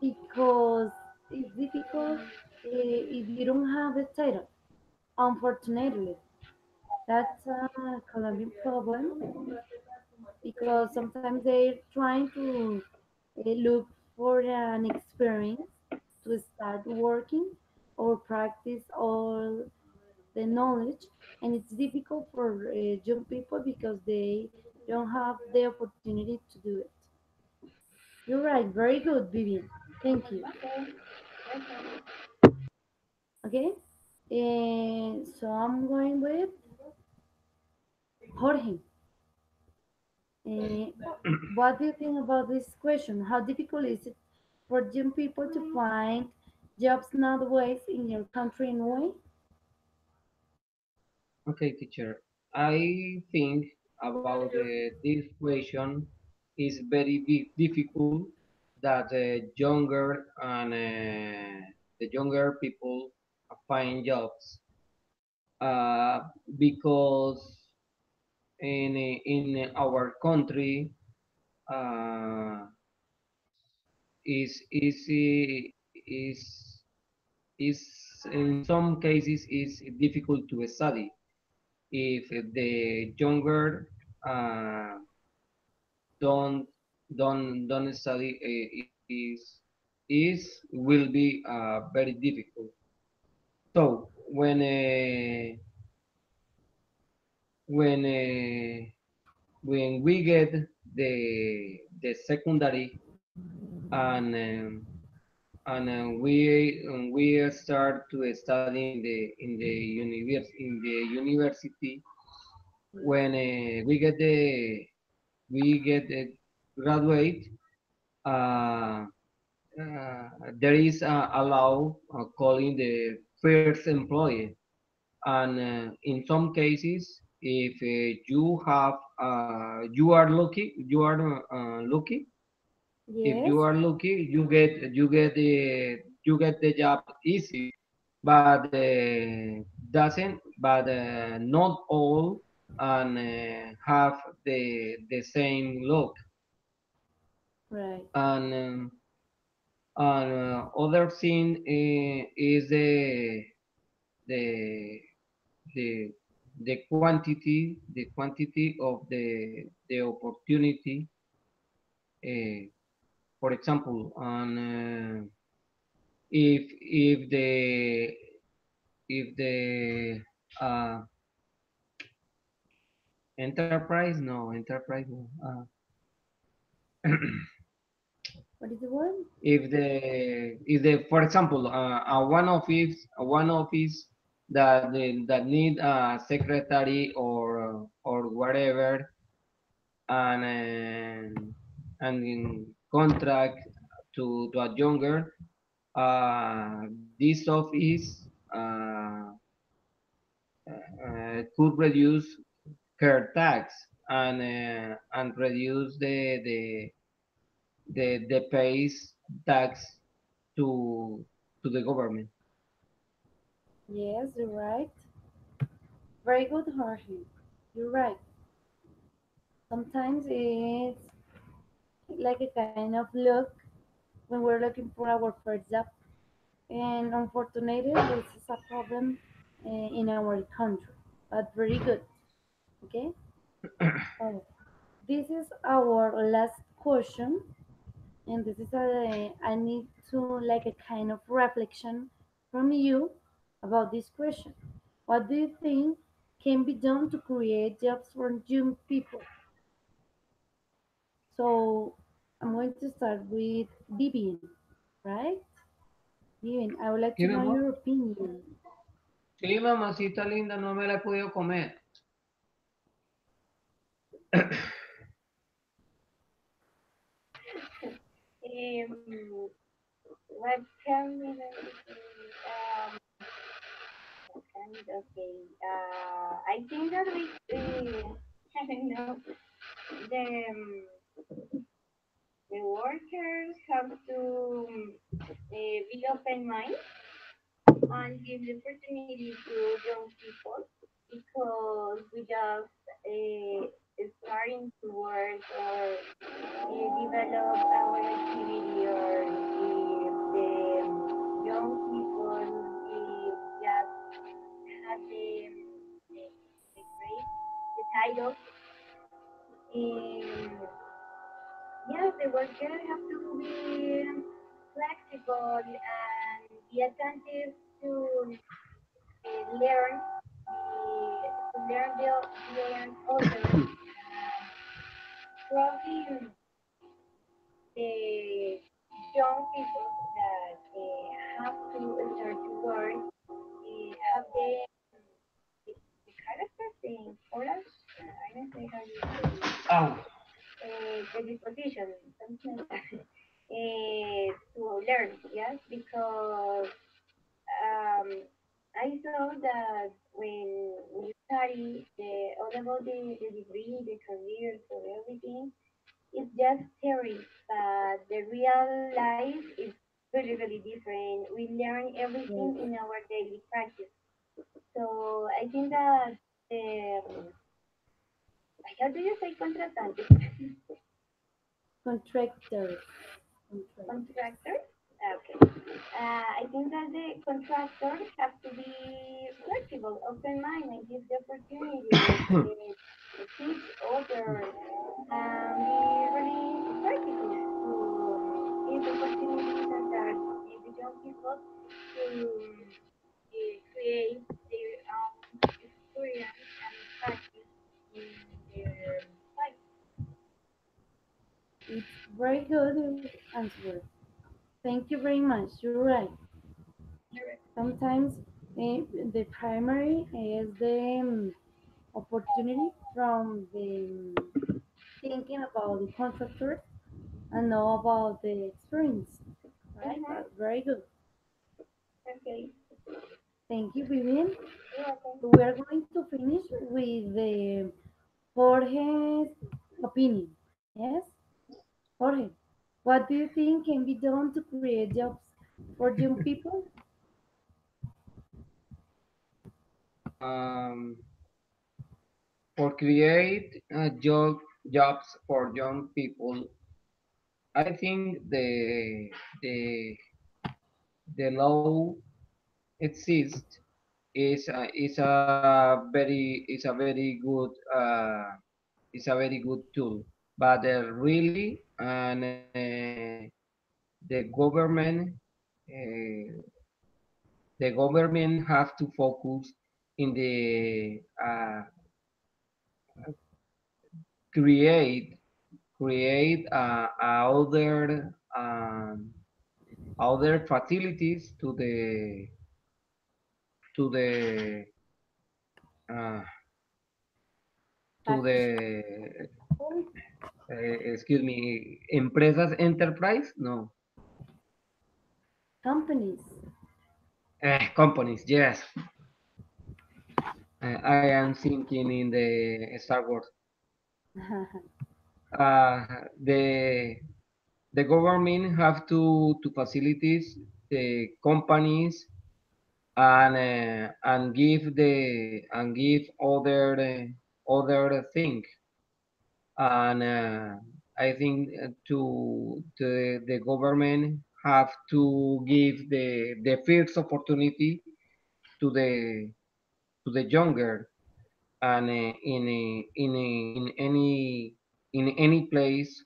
because it's difficult if you don't have a title. Unfortunately, that's a Colombian problem because sometimes they're trying to look for an experience to start working or practice all the knowledge, and it's difficult for young people because they don't have the opportunity to do it. You're right, very good, Vivian. Thank you. Okay, welcome. Okay, and so I'm going with Jorge. Uh, what do you think about this question? How difficult is it for young people to find jobs nowadays in your country and way? Okay, teacher. I think about this question is very difficult that the younger people find jobs because in our country uh, is is in some cases is difficult to study if the younger uh, don't don't study is will be very difficult. So when uh, when we get the secondary and we start to study in the university when we get graduate uh, there is a law calling the first employee And in some cases, if you are lucky, lucky. If you Yes, are lucky, you get the job easy. But not all and have the same luck. right. And other thing is the the the quantity of the opportunity. Uh, for example, if the uh, enterprise, no, What is the word? if the for example, one office that need a secretary or whatever, and in contract to a younger, this office could reduce her tax and reduce the pays tax to to the government. Yes, you're right. Very good, Jorge. You're right. Sometimes it's like a kind of luck when we're looking for our first job. And unfortunately, this is a problem in our country. But very good. Okay. Oh, this is our last question, and this is a I need to like a kind of reflection from you about this question. What do you think can be done to create jobs for young people? So I'm going to start with Vivian, right? Vivian, I would like Sí, to mi know amor. your opinion. Sí, mamacita linda, no me la he podido comer. Um, what can we do? Okay. I think that I don't know, the the workers have to be open mind and give the opportunity to young people because we just starting to work or develop our activity or if the young people just have the grade, the title. Um, yes, the worker have to be flexible and be attentive to learn learn others and probably the young people that have to start to work have the character thing or else I don't know how you say Au. the disposition something like that to learn yes because um, I saw that when you study all about the degree, the careers, or everything, it's just theory, but the real life is really, really different. We learn Yes, everything in our daily practice. So I think that how do you say contratante? contractors. Contract. Contractor? Okay. I think that the contractors have to be flexible, open mind, and give the opportunity to teach others and be really practical to give opportunities and that give the young people to create their own experience and practice in their life. It's very good answer. Thank you very much. You're right. Sometimes the primary is the opportunity from the thinking about the contractors and know about the experience, right? Mm-hmm. But very good. Okay. Thank you, Vivian. You're welcome. We are going to finish with the Jorge's opinion. Yes, Jorge, what do you think can be done to create jobs for young people? Um, for create jobs for young people, I think the law exists is a very good tool, but really and the government uh, the government have to focus in the create other facilities to the uh, to the excuse me, empresas enterprise, no, Companies. companies, yes. I am thinking in the Star Wars. uh, the the government have to facilities the companies and give other thing, and I think to the government have to give the first opportunity to the younger, and in any place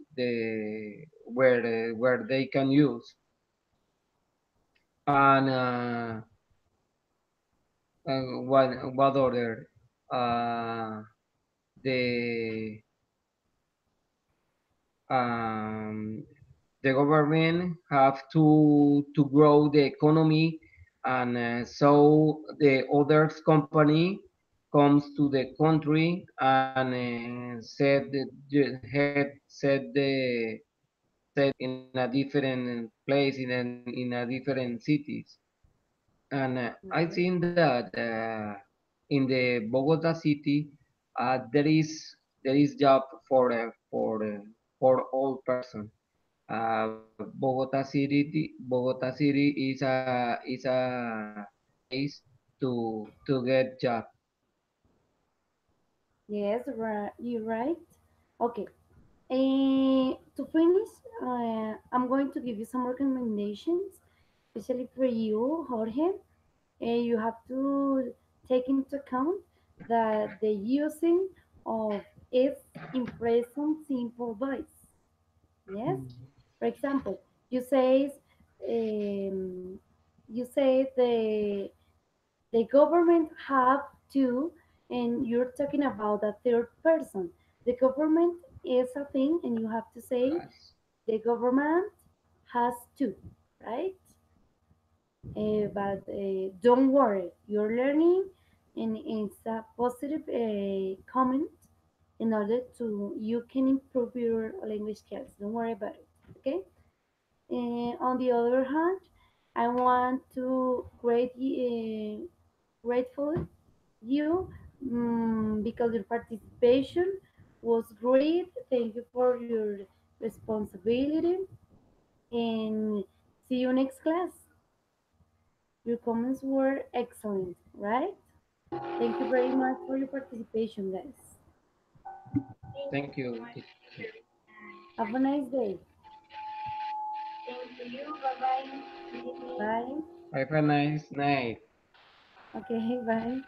where they can use, and what other, uh, the um, the government have to grow the economy, and so the other company comes to the country and set in a different place in a different cities. And I think that in the Bogota city, there is job for all person. Bogota City is a place to get job. Yes, you're right. Okay. To finish, I'm going to give you some recommendations, especially for you, Jorge. You have to take into account that the using of is in present simple voice. Yes. For example, you say um, you say the government have to, and you're talking about a third person. The government is a thing, and you have to say Yes. the government has to, right? But don't worry, you're learning, and it's a positive comment in order to you can improve your language skills. Don't worry about it. Okay. On the other hand, I want to grateful you, because your participation was great. Thank you for your responsibility, and see you next class. Your comments were excellent, right? Thank you very much for your participation, guys. Thank you Thank so you. much, teacher. And Have a nice day. thank to you. Bye bye. Good evening. Bye. Have a nice night. Okay, bye.